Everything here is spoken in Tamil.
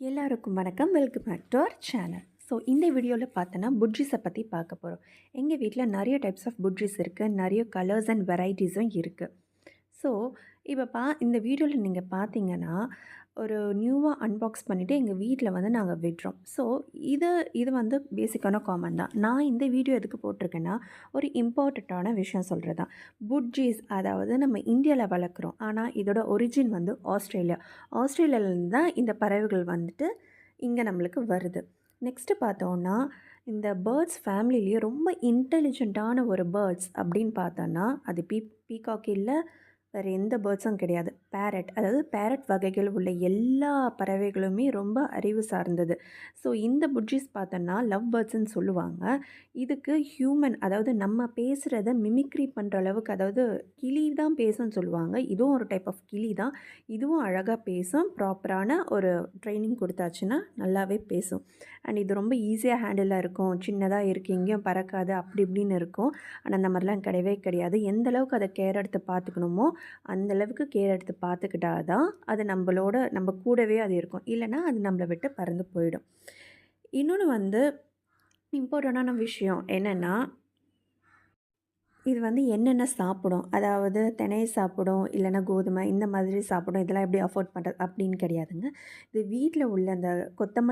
எல்லாருக்கும் வணக்கம். Welcome back to our channel. So இந்த வீடியோவில் பார்த்தோன்னா புட்ஜீஸை பற்றி பார்க்க போகிறோம். எங்கள் வீட்டில் நிறைய டைப்ஸ் ஆஃப் புட்ஜீஸ் இருக்குது. நிறைய கலர்ஸ் அண்ட் வெரைட்டிஸும் இருக்குது. ஸோ இப்போ இந்த வீடியோவில் நீங்கள் பார்த்தீங்கன்னா ஒரு நியூவாக அன்பாக்ஸ் பண்ணிவிட்டு எங்கள் வீட்டில் வந்து நாங்கள் விடுறோம். ஸோ இது இது வந்து பேசிக்கான காமன் தான். நான் இந்த வீடியோ எதுக்கு போட்டிருக்கேன்னா ஒரு இம்பார்ட்டண்ட்டான விஷயம் சொல்கிறது தான். புட்ஜீஸ் அதாவது நம்ம இந்தியாவில் வளர்க்குறோம். ஆனால் இதோட ஒரிஜின் வந்து ஆஸ்திரேலியா. ஆஸ்திரேலியாவிலேருந்து தான் இந்த பறவைகள் வந்துட்டு இங்கே நம்மளுக்கு வருது. நெக்ஸ்ட்டு பார்த்தோன்னா இந்த பேர்ட்ஸ் ஃபேமிலிலேயே ரொம்ப இன்டெலிஜென்ட்டான ஒரு பேர்ட்ஸ் அப்படின்னு பார்த்தோன்னா அது பீகாக் இல்லை, வேறு எந்த பேர்ட்ஸும் கிடையாது. பேரட், அதாவது பேரட் வகைகள் உள்ள எல்லா பறவைகளுமே ரொம்ப அறிவு சார்ந்தது. ஸோ இந்த புட்ஜீஸ் பார்த்தோன்னா லவ் பேர்ட்ஸ்ன்னு சொல்லுவாங்க. இதுக்கு ஹியூமன், அதாவது நம்ம பேசுகிறத மிமிக்ரி பண்ணுற அளவுக்கு, அதாவது கிளி தான் பேசும்னு சொல்லுவாங்க. இதுவும் ஒரு டைப் ஆஃப் கிளி தான். இதுவும் அழகாக பேசும். ப்ராப்பரான ஒரு ட்ரைனிங் கொடுத்தாச்சுன்னா நல்லாவே பேசும். அண்ட் இது ரொம்ப ஈஸியாக ஹேண்டிலாக இருக்கும். சின்னதாக இருக்குது, எங்கேயும் பறக்காது, அப்படி இப்படின்னு இருக்கும். ஆனால் அந்த மாதிரிலாம் கிடையவே கிடையாது. எந்த அளவுக்கு அதை கேர் எடுத்து பார்த்துக்கணுமோ அந்தளவுக்கு கேர் எடுத்து பார்த்துக்கிட்டா தான் அது நம்ம கூடவே அது இருக்கும். இல்லைன்னா அது நம்மளை விட்டு பறந்து போயிடும். இன்னொன்று வந்து இம்பார்ட்டண்டான விஷயம் என்னென்னா, இது வந்து என்னென்ன சாப்பிடும், அதாவது தினை சாப்பிடும், இல்லைன்னா கோதுமை இந்த மாதிரி சாப்பிடும். இதெல்லாம் எப்படி அஃபோர்ட் பண்ணுறது அப்படின்னு கிடையாதுங்க. இது வீட்டில் உள்ள அந்த கொத்தமல்லி